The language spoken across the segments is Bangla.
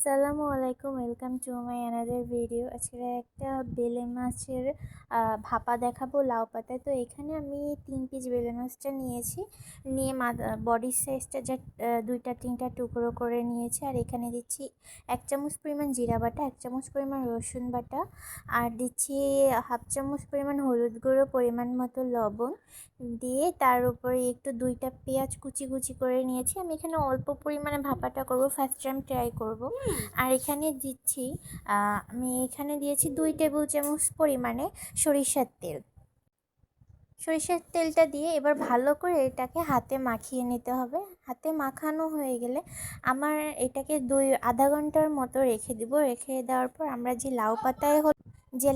আসসালামু আলাইকুম, welcome to my another video. আজকে একটা বেলে মাছের ভাপা দেখাবো লাউ পাতায়। তো এখানে আমি 3 পিস বেলে মাছটা নিয়েছি, নিয়ে বডির সাইজটা যা 2-3টা টুকরো করে নিয়েছি। আর এখানে দিচ্ছি 1 চামচ পরিমাণ জিরা বাটা, 1 চামচ পরিমাণ রসুন বাটা, আর দিচ্ছি 1/2 চামচ পরিমাণ হলুদ গুঁড়ো, পরিমাণ মতো লবণ দিয়ে তার উপরে একটু 2টা পেঁয়াজ কুচি কুচি করে নিয়েছি। আমি এখানে অল্প পরিমাণে ভাপাটা করব, ফার্স্ট টাইম ট্রাই করব। আর এখানে দিচ্ছি আমি এখানে দিয়েছি 2 টেবিল চামচ পরিমাণে সরিষার তেল। সরিষার তেলটা দিয়ে এবার ভালো করে এটাকে হাতে মাখিয়ে নিতে হবে। হাতে মাখানো হয়ে গেলে আমার এটাকে আধা ঘন্টার মতো রেখে দিব। রেখে দেওয়ার পর আমরা যে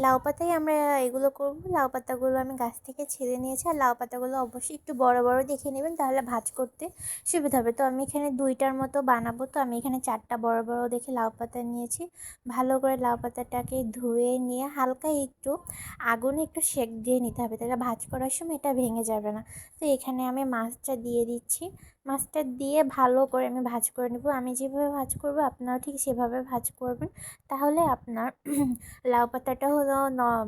লাউ পাতায় আমরা এগুলো করব, লাউ পাতাগুলো আমি গাছ থেকে ছেড়ে নিয়েছি। আর লাউ পাতাগুলো অবশ্যই একটু বড় বড় দেখে নেবেন, তাহলে ভাজ করতে সুবিধা হবে। তো আমি এখানে 2টার মতো বানাবো, তো আমি এখানে 4টা বড় বড় দেখে লাউ পাতা নিয়েছি। ভালো করে লাউ পাতাটাকে ধুয়ে নিয়ে হালকা একটু আগুনে একটু সেঁক দিয়ে নিতে হবে, তাহলে ভাজ করার সময় এটা ভেঙে যাবে না। তো এখানে আমি মাছটা দিয়ে দিচ্ছি। মাছটা দিয়ে ভালো করে আমি ভাজ করে নেব। আমি যেভাবে ভাজ করব আপনারাও ঠিক সেভাবে ভাজ করবেন, তাহলে আপনার লাউ পাতাটা হলো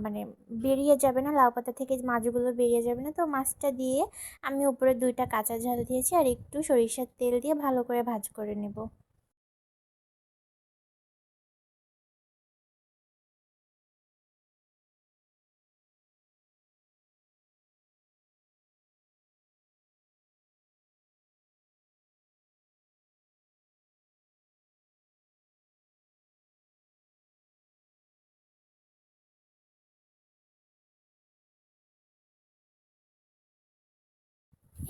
মানে বেরিয়ে যাবে না, লাউ পাতা থেকে মাছগুলো বেরিয়ে যাবে না। তো মাছটা দিয়ে আমি উপরে 2টা কাঁচা ঝাল দিয়েছি আর একটু সরিষার তেল দিয়ে ভালো করে ভাজ করে নেব।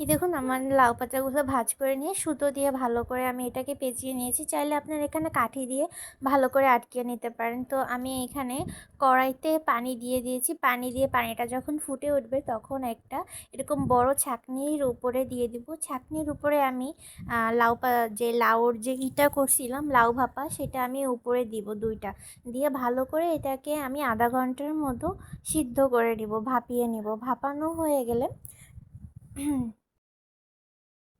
এই দেখুন, আমার লাউ পাতাগুলো ভাজ করে নিয়ে সুতো দিয়ে ভালো করে আমি এটাকে পেঁচিয়ে নিয়েছি। চাইলে আপনার এখানে কাঠি দিয়ে ভালো করে আটকে নিতে পারেন। তো আমি এখানে কড়াইতে পানি দিয়ে দিয়েছি। পানি দিয়ে পানিটা যখন ফুটে উঠবে তখন একটা এরকম বড় ছাঁকনির উপরে দিয়ে দিব। ছাঁকনির উপরে আমি যে লাউর যে ইটা করছিলাম লাউ ভাপা, সেটা আমি উপরে দিব 2টা দিয়ে ভালো করে এটাকে আমি আধা ঘন্টার মতো সিদ্ধ করে নিব, ভাপিয়ে নিব। ভাপানো হয়ে গেলে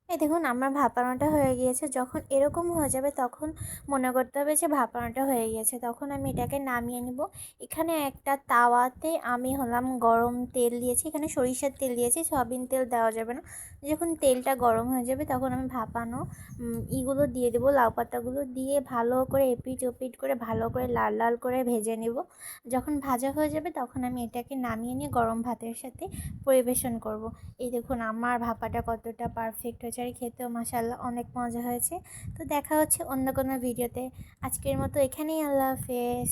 এই দেখুন, আমার ভাপানোটা হয়ে গিয়েছে। যখন এরকম হয়ে যাবে তখন মনে করতে হবে যে ভাপানোটা হয়ে গিয়েছে, তখন আমি এটাকে নামিয়ে নিব। এখানে একটা তাওয়াতে আমি গরম তেল দিয়েছি, এখানে সরিষার তেল দিয়েছি, সয়াবিন তেল দেওয়া যাবে না। যখন তেলটা গরম হয়ে যাবে তখন আমি ভাপানো ইগুলো দিয়ে দেবো, লাউ পাতাগুলো দিয়ে ভালো করে এপিট ওপিট করে ভালো করে লাল লাল করে ভেজে নেব। যখন ভাজা হয়ে যাবে তখন আমি এটাকে নামিয়ে নিয়ে গরম ভাতের সাথে পরিবেশন করব। এই দেখুন আমার ভাপাটা কতটা পারফেক্ট হয়েছে, আর খেতেও মাশাআল্লাহ অনেক মজা হয়েছে। তো দেখা হচ্ছে অন্য কোনো ভিডিওতে। আজকের মতো এখানেই, আল্লাহ হাফেজ।